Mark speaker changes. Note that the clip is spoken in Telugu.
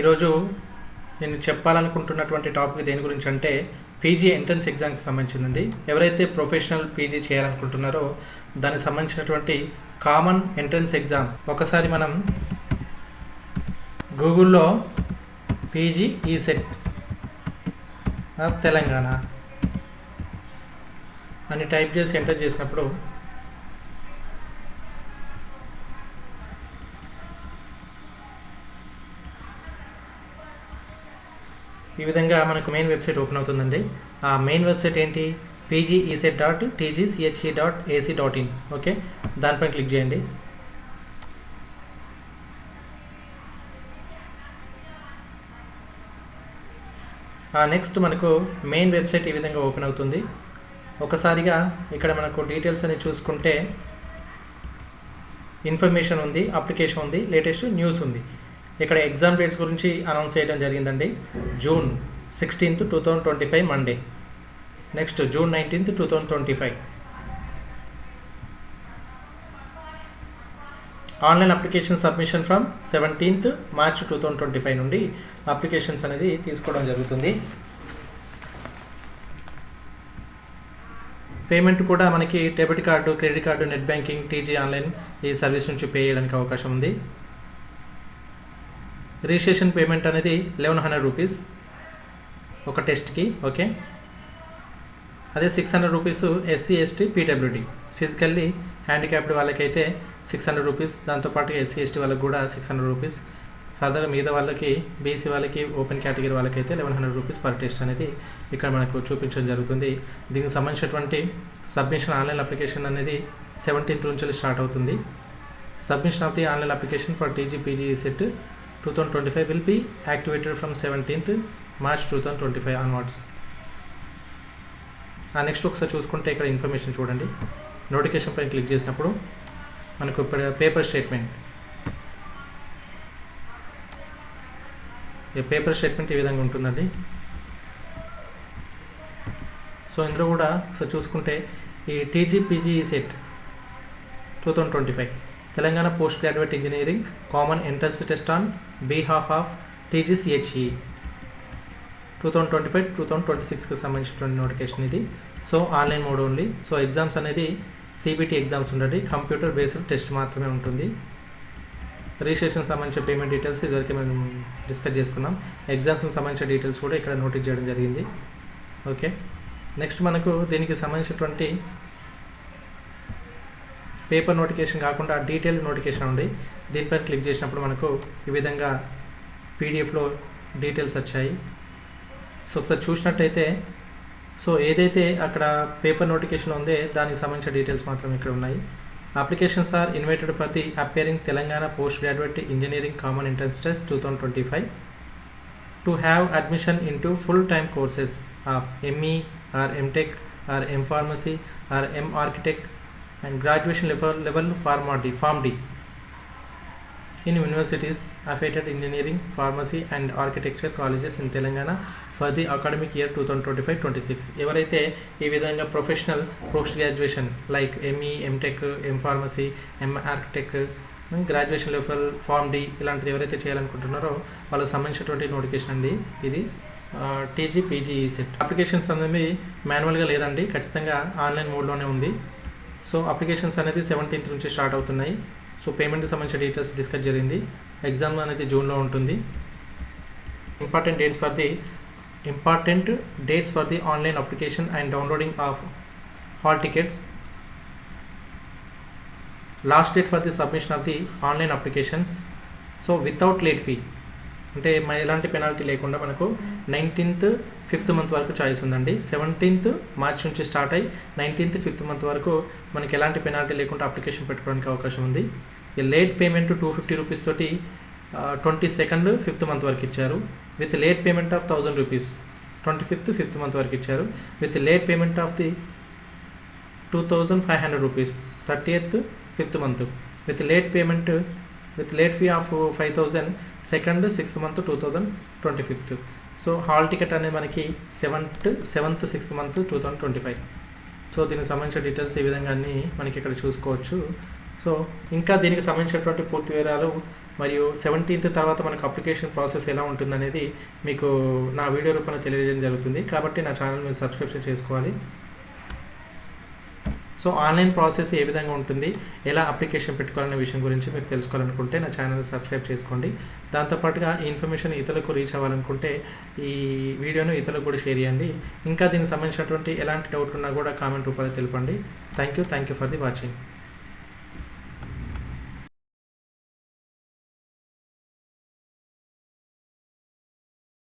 Speaker 1: ఈరోజు నేను చెప్పాలనుకుంటున్నటువంటి టాపిక్ దేని గురించి అంటే పీజీ ఎంట్రన్స్ ఎగ్జామ్కి సంబంధించిందండి. ఎవరైతే ప్రొఫెషనల్ పీజీ చేయాలనుకుంటున్నారో దానికి సంబంధించినటువంటి కామన్ ఎంట్రన్స్ ఎగ్జామ్ ఒకసారి మనం గూగుల్లో పీజీ ఈసెట్ ఆఫ్ తెలంగాణ అని టైప్ చేసి ఎంటర్ చేసినప్పుడు ఈ విధంగా మనకు మెయిన్ వెబ్సైట్ ఓపెన్ అవుతుందండి. ఆ మెయిన్ వెబ్సైట్ ఏంటి? pgeset.tgche.ac.in. ఓకే, దానిపైన క్లిక్ చేయండి. నెక్స్ట్ మనకు మెయిన్ వెబ్సైట్ ఈ విధంగా ఓపెన్ అవుతుంది. ఒకసారిగా ఇక్కడ మనకు డీటెయిల్స్ అని చూసుకుంటే ఇన్ఫర్మేషన్ ఉంది, అప్లికేషన్ ఉంది, లేటెస్ట్ న్యూస్ ఉంది. ఇక్కడ ఎగ్జామ్ డేట్స్ గురించి అనౌన్స్ చేయడం జరిగిందండి. June 16th, 2025 Monday. Next June 19th, 2025. Online application submission from 17th March 2025 నుండి అప్లికేషన్స్ అనేది తీసుకోవడం జరుగుతుంది. పేమెంట్ కూడా మనకి debit card, credit card, net banking, TG online ఈ సర్వీస్ నుంచి పే చేయడానికి అవకాశం ఉంది. రిజిస్ట్రేషన్ పేమెంట్ అనేది 1100 రూపీస్ ఒక టెస్ట్కి. ఓకే, అదే 600 rupees SC, ST, PWD physically handicapped వాళ్ళకైతే 600 రూపీస్, దాంతోపాటు ఎస్సీ, ఎస్టీ వాళ్ళకి కూడా 600 రూపీస్. ఫర్దర్ మీద వాళ్ళకి, బీసీ వాళ్ళకి, ఓపెన్ కేటగిరీ వాళ్ళకైతే 1100 రూపీస్ పర్ టెస్ట్ అనేది ఇక్కడ మనకు చూపించడం జరుగుతుంది. దీనికి సంబంధించినటువంటి సబ్మిషన్ ఆన్లైన్ అప్లికేషన్ అనేది 17th నుంచి స్టార్ట్ అవుతుంది. Submission of the online application for TG PG CET 2025 will be activated from 17th March 2025 onwards. Next ఒకసారి చూసుకుంటే ఇక్కడ ఇన్ఫర్మేషన్ చూడండి. నోటిఫికేషన్ పైన క్లిక్ చేసినప్పుడు మనకు పేపర్ స్టేట్మెంట్ ఈ విధంగా ఉంటుందండి. సో ఇందులో కూడా ఒకసారి చూసుకుంటే ఈ TG PG CET 2025 Telangana post graduate engineering common entrance test on behalf of TGCHE 2025-2026కి సంబంధించినటువంటి నోటిఫికేషన్ ఇది. So online mode only. So exams అనేది సిబిటీ ఎగ్జామ్స్ ఉండండి, కంప్యూటర్ బేస్డ్ టెస్ట్ మాత్రమే ఉంటుంది. రిజిస్ట్రేషన్ సంబంధించిన పేమెంట్ డీటెయిల్స్ ఇదివరకు మనం డిస్కస్ చేసుకున్నాం. ఎగ్జామ్స్కి సంబంధించిన డీటెయిల్స్ కూడా ఇక్కడ నోటీస్ చేయడం జరిగింది. ఓకే, నెక్స్ట్ మనకు దీనికి సంబంధించినటువంటి పేపర్ నోటిఫికేషన్ కాకుండా డీటెయిల్ నోటిఫికేషన్ ఉంది. దీనిపైన క్లిక్ చేసినప్పుడు మనకు ఈ విధంగా పీడిఎఫ్లో డీటెయిల్స్ వచ్చాయి. సో ఒకసారి చూసినట్టయితే సో ఏదైతే అక్కడ పేపర్ నోటిఫికేషన్ ఉందో దానికి సంబంధించిన డీటెయిల్స్ మాత్రం ఇక్కడ ఉన్నాయి. Applications are invited for the appearing Telangana post graduate engineering common entrance test 2025 to have admission into full time courses of ME or MTech or M pharmacy or M architect and graduation level Form D in universities affiliated engineering, pharmacy and architecture colleges in Telangana for the academic year 2025-26. ఎవరైతే ఈ విధంగా professional post graduation like ME, M Tech, M pharmacy, M architect, graduation level Form D ఇలాంటిది ఎవరైతే చేయాలనుకుంటున్నారో వాళ్ళకి సంబంధించినటువంటి నోటిఫికేషన్ అండి ఇది. టీజీ పీజీ సెట్ అప్లికేషన్స్ అనేది మాన్యువల్గా లేదండి, ఖచ్చితంగా ఆన్లైన్ మోడ్లోనే ఉంది. సో అప్లికేషన్స్ అనేది 17th నుంచి స్టార్ట్ అవుతున్నాయి. సో పేమెంట్కి సంబంధించిన డీటెయిల్స్ డిస్కస్ జరిగింది. ఎగ్జామ్ అనేది జూన్లో ఉంటుంది. Important dates for the online application and downloading of hall tickets. Last date for the submission of the online applications. So without late fee అంటే ఎలాంటి పెనాల్టీ లేకుండా మనకు 19th 5th మంత్ వరకు చాయిస్ ఉందండి. 17th March నుంచి స్టార్ట్ అయ్యి 19th 5th మంత్ వరకు మనకి ఎలాంటి పెనాల్టీ లేకుండా అప్లికేషన్ పెట్టుకోవడానికి అవకాశం ఉంది. ఈ లేట్ పేమెంట్ 250 రూపీస్ తోటి 22nd 5th మంత్ వరకు ఇచ్చారు. With late payment of 1000 rupees 25th 5th month వరకు ఇచ్చారు. With late payment of the 2500 rupees 30th 5th month. With late fee of 5000 2nd 6th month 2025. So hall ticket అనేది మనకి 7th 6th మంత్ 2025. సో దీనికి సంబంధించిన డీటెయిల్స్ ఈ విధంగా అన్నీ మనకి ఇక్కడ చూసుకోవచ్చు. సో ఇంకా దీనికి సంబంధించినటువంటి పూర్తి వివరాలు మరియు 17th తర్వాత మనకు అప్లికేషన్ ప్రాసెస్ ఎలా ఉంటుందనేది మీకు నా వీడియో రూపంలో తెలియజేయడం జరుగుతుంది. కాబట్టి నా ఛానల్ మీరు సబ్స్క్రిప్షన్ చేసుకోవాలి. సో ఆన్లైన్ ప్రాసెస్ ఏ విధంగా ఉంటుంది, ఎలా అప్లికేషన్ పెట్టుకోవాలనే విషయం గురించి మీరు తెలుసుకోవాలనుకుంటే నా ఛానల్ సబ్స్క్రైబ్ చేసుకోండి. దాంతోపాటుగా ఈ ఇన్ఫర్మేషన్ ఇతరులకు రీచ్ అవ్వాలనుకుంటే ఈ వీడియోను ఇతరులకు కూడా షేర్ చేయండి. ఇంకా దీనికి సంబంధించినటువంటి ఎలాంటి డౌట్ ఉన్నా కూడా కామెంట్ రూపంలో తెలపండి. Thank you for the watching.